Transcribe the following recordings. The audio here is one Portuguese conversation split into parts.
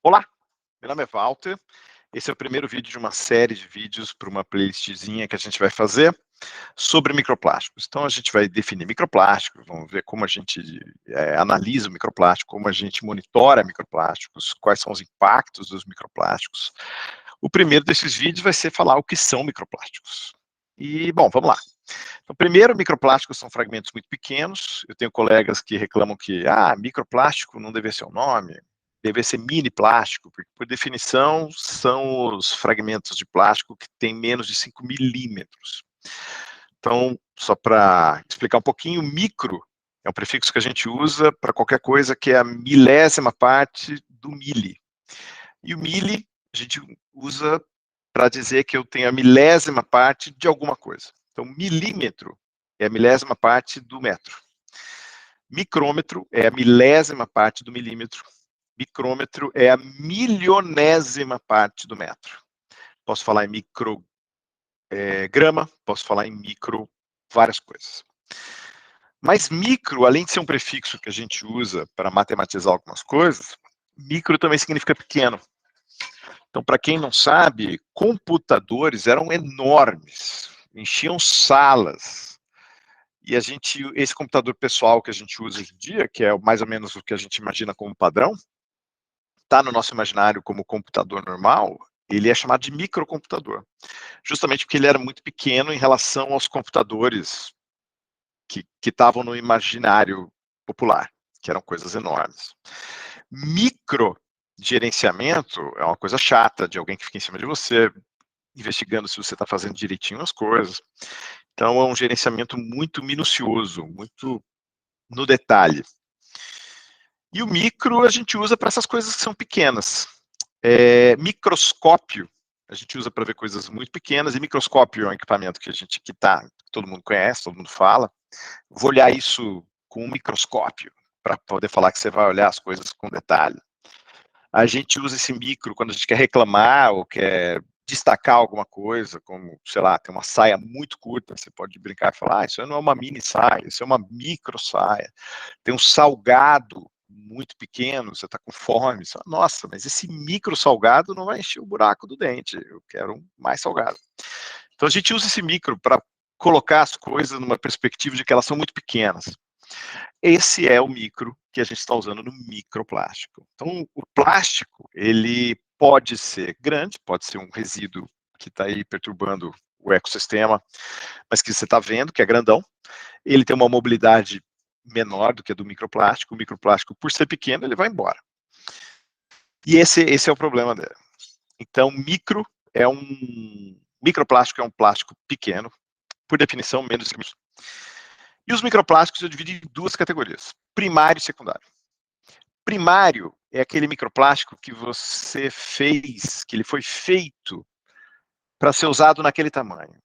Olá, meu nome é Walter. Esse é o primeiro vídeo de uma série de vídeos para uma playlistzinha que a gente vai fazer sobre microplásticos. Então a gente vai definir microplásticos, vamos ver como a gente analisa o microplástico, como a gente monitora microplásticos, quais são os impactos dos microplásticos. O primeiro desses vídeos vai ser falar o que são microplásticos. E, bom, vamos lá. Então, primeiro, microplásticos são fragmentos muito pequenos. Eu tenho colegas que reclamam que, microplástico não deve ser o nome, deve ser mini plástico, porque, por definição, são os fragmentos de plástico que têm menos de 5 milímetros. Então, só para explicar um pouquinho, micro é um prefixo que a gente usa para qualquer coisa que é a milésima parte do mili. E o mili a gente usa para dizer que eu tenho a milésima parte de alguma coisa. Então, milímetro é a milésima parte do metro. Micrômetro é a milésima parte do milímetro. Micrômetro é a milionésima parte do metro. Posso falar em micrograma, posso falar em micro, várias coisas. Mas micro, além de ser um prefixo que a gente usa para matematizar algumas coisas, micro também significa pequeno. Então, para quem não sabe, computadores eram enormes, enchiam salas. E esse computador pessoal que a gente usa hoje em dia, que é mais ou menos o que a gente imagina como padrão, está no nosso imaginário como computador normal, ele é chamado de microcomputador, justamente porque ele era muito pequeno em relação aos computadores que estavam no imaginário popular, que eram coisas enormes. Microgerenciamento é uma coisa chata, de alguém que fica em cima de você, investigando se você está fazendo direitinho as coisas. Então, é um gerenciamento muito minucioso, muito no detalhe. E o micro a gente usa para essas coisas que são pequenas. Microscópio a gente usa para ver coisas muito pequenas, e microscópio é um equipamento que todo mundo conhece, todo mundo fala. Vou olhar isso com um microscópio, para poder falar que você vai olhar as coisas com detalhe. A gente usa esse micro quando a gente quer reclamar ou quer destacar alguma coisa, como, sei lá, tem uma saia muito curta, você pode brincar e falar, isso não é uma mini saia, isso é uma micro saia. Tem um salgado muito pequeno, você está com fome, você fala, nossa, mas esse micro salgado não vai encher o buraco do dente, eu quero um mais salgado. Então a gente usa esse micro para colocar as coisas numa perspectiva de que elas são muito pequenas. Esse é o micro que a gente está usando no microplástico. Então, o plástico, ele pode ser grande, pode ser um resíduo que está aí perturbando o ecossistema, mas que você está vendo que é grandão. Ele tem uma mobilidade menor do que a do microplástico. O microplástico, por ser pequeno, ele vai embora. E esse é o problema dele. Então, microplástico é um plástico pequeno, por definição, menos que e os microplásticos eu dividi em duas categorias, primário e secundário. Primário é aquele microplástico que você fez, que ele foi feito para ser usado naquele tamanho.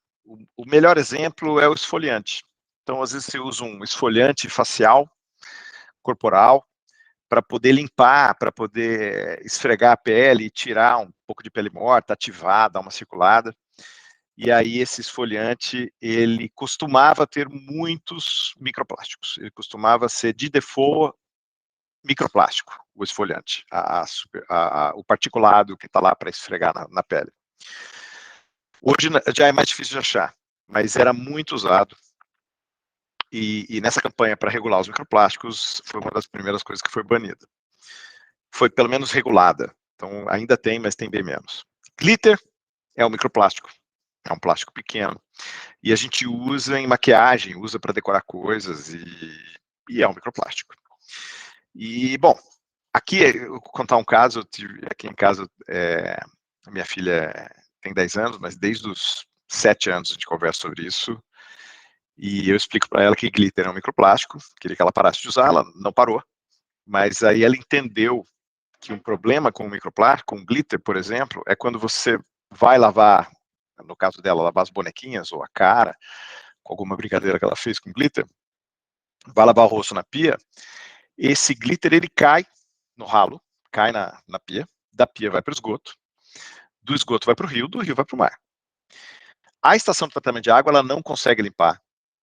O melhor exemplo é o esfoliante. Então, às vezes você usa um esfoliante facial, corporal, para poder limpar, para poder esfregar a pele e tirar um pouco de pele morta, ativar, dar uma circulada. E aí esse esfoliante, ele costumava ter muitos microplásticos. Ele costumava ser, de default, microplástico, o esfoliante, o particulado que está lá para esfregar na pele. Hoje já é mais difícil de achar, mas era muito usado. E nessa campanha para regular os microplásticos, foi uma das primeiras coisas que foi banida. Foi pelo menos regulada. Então ainda tem, mas tem bem menos. Glitter é um microplástico. É um plástico pequeno. E a gente usa em maquiagem, usa para decorar coisas, e é um microplástico. E, bom, aqui eu vou contar um caso. Aqui em casa, a minha filha tem 10 anos, mas desde os 7 anos a gente conversa sobre isso, e eu explico para ela que glitter é um microplástico, queria que ela parasse de usar, ela não parou, mas aí ela entendeu que um problema com o microplástico, com o glitter, por exemplo, é quando você vai lavar, no caso dela, lavar as bonequinhas ou a cara, com alguma brincadeira que ela fez com glitter, vai lavar o rosto na pia, esse glitter ele cai no ralo, cai na pia, da pia vai para o esgoto, do esgoto vai para o rio, do rio vai para o mar. A estação de tratamento de água, ela não consegue limpar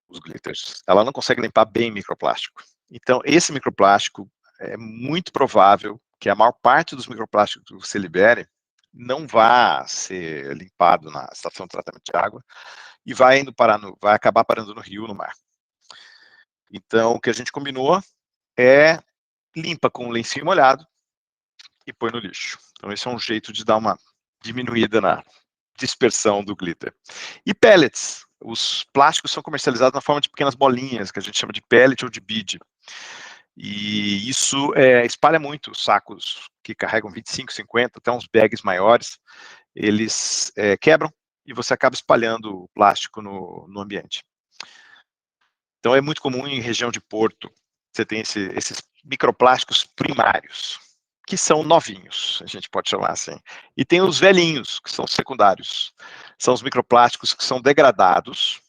os glitters, ela não consegue limpar bem microplástico. Então, esse microplástico é muito provável que a maior parte dos microplásticos que você libere não vai ser limpado na estação de tratamento de água e vai acabar parando no rio, no mar. Então, o que a gente combinou é limpa com um lencinho molhado e põe no lixo. Então, esse é um jeito de dar uma diminuída na dispersão do glitter. E pellets. Os plásticos são comercializados na forma de pequenas bolinhas, que a gente chama de pellet ou de bead. E isso espalha muito os sacos que carregam 25, 50, até uns bags maiores, eles quebram e você acaba espalhando o plástico no ambiente. Então é muito comum em região de porto, você tem esses microplásticos primários, que são novinhos, a gente pode chamar assim. E tem os velhinhos, que são secundários. São os microplásticos que são degradados,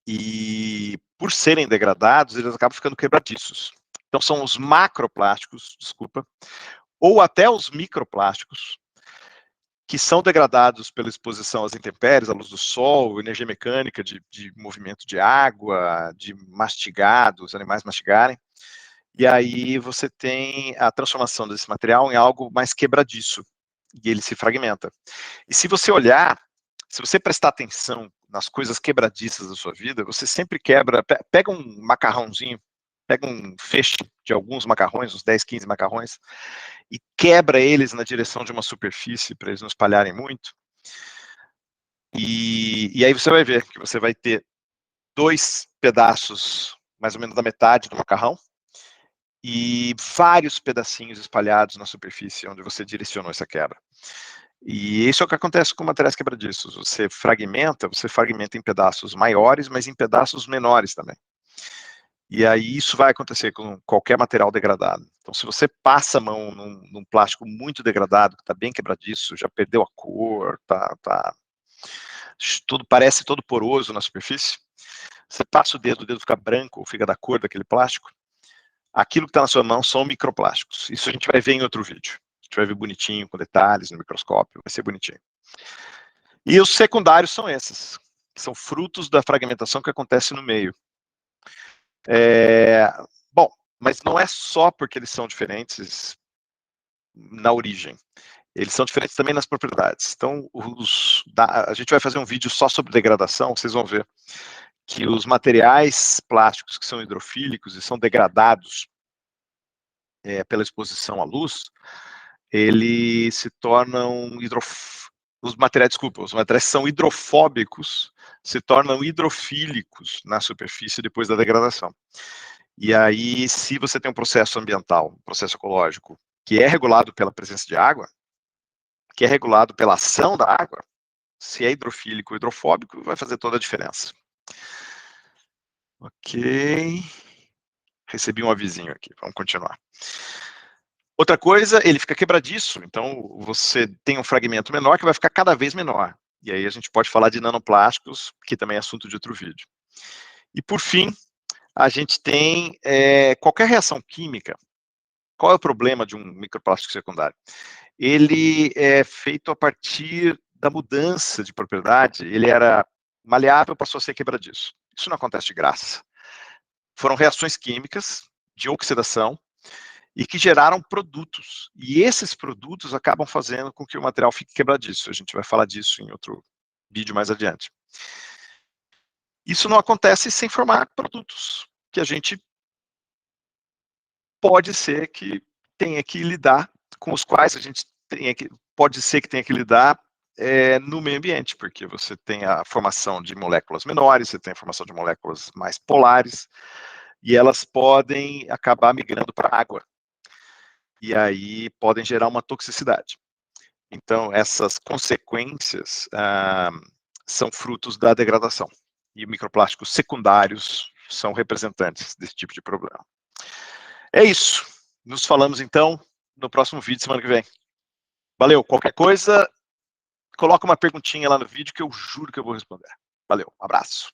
e por serem degradados, eles acabam ficando quebradiços. Então são os macroplásticos, desculpa, ou até os microplásticos, que são degradados pela exposição às intempéries, à luz do sol, energia mecânica de movimento de água, de mastigar, dos animais mastigarem. E aí você tem a transformação desse material em algo mais quebradiço, e ele se fragmenta. E se você olhar, se você prestar atenção nas coisas quebradiças da sua vida, você sempre quebra, pega um macarrãozinho, pega um feixe de alguns macarrões, uns 10, 15 macarrões, e quebra eles na direção de uma superfície para eles não espalharem muito. E aí você vai ver que você vai ter 2 pedaços, mais ou menos da metade do macarrão, e vários pedacinhos espalhados na superfície onde você direcionou essa quebra. E isso é o que acontece com materiais quebradiços. Você fragmenta em pedaços maiores, mas em pedaços menores também. E aí isso vai acontecer com qualquer material degradado. Então, se você passa a mão num plástico muito degradado, que está bem quebradiço, já perdeu a cor, tudo parece todo poroso na superfície, você passa o dedo fica branco, ou fica da cor daquele plástico, aquilo que está na sua mão são microplásticos. Isso a gente vai ver em outro vídeo. A gente vai ver bonitinho, com detalhes, no microscópio, vai ser bonitinho. E os secundários são esses, que são frutos da fragmentação que acontece no meio. Bom, mas não é só porque eles são diferentes na origem. Eles são diferentes também nas propriedades. Então, a gente vai fazer um vídeo só sobre degradação, vocês vão ver que os materiais plásticos que são hidrofílicos e são degradados pela exposição à luz, eles se tornam os materiais que são hidrofóbicos se tornam hidrofílicos na superfície depois da degradação. E aí, se você tem um processo ambiental, um processo ecológico, que é regulado pela presença de água, que é regulado pela ação da água, se é hidrofílico ou hidrofóbico, vai fazer toda a diferença. Ok. Recebi um avisinho aqui, vamos continuar. Outra coisa, ele fica quebradiço, então você tem um fragmento menor que vai ficar cada vez menor. E aí a gente pode falar de nanoplásticos, que também é assunto de outro vídeo. E por fim, a gente tem qualquer reação química. Qual é o problema de um microplástico secundário? Ele é feito a partir da mudança de propriedade, ele era maleável, passou a ser quebradiço. Isso não acontece de graça. Foram reações químicas de oxidação e que geraram produtos. E esses produtos acabam fazendo com que o material fique quebradiço. A gente vai falar disso em outro vídeo mais adiante. Isso não acontece sem formar produtos, que a gente pode ser que tenha que lidar, com os quais a gente pode ser que tenha que lidar no meio ambiente, porque você tem a formação de moléculas menores, você tem a formação de moléculas mais polares, e elas podem acabar migrando para a água. E aí podem gerar uma toxicidade. Então, essas consequências são frutos da degradação. E microplásticos secundários são representantes desse tipo de problema. É isso. Nos falamos, então, no próximo vídeo, semana que vem. Valeu. Qualquer coisa, coloca uma perguntinha lá no vídeo que eu juro que eu vou responder. Valeu. Um abraço.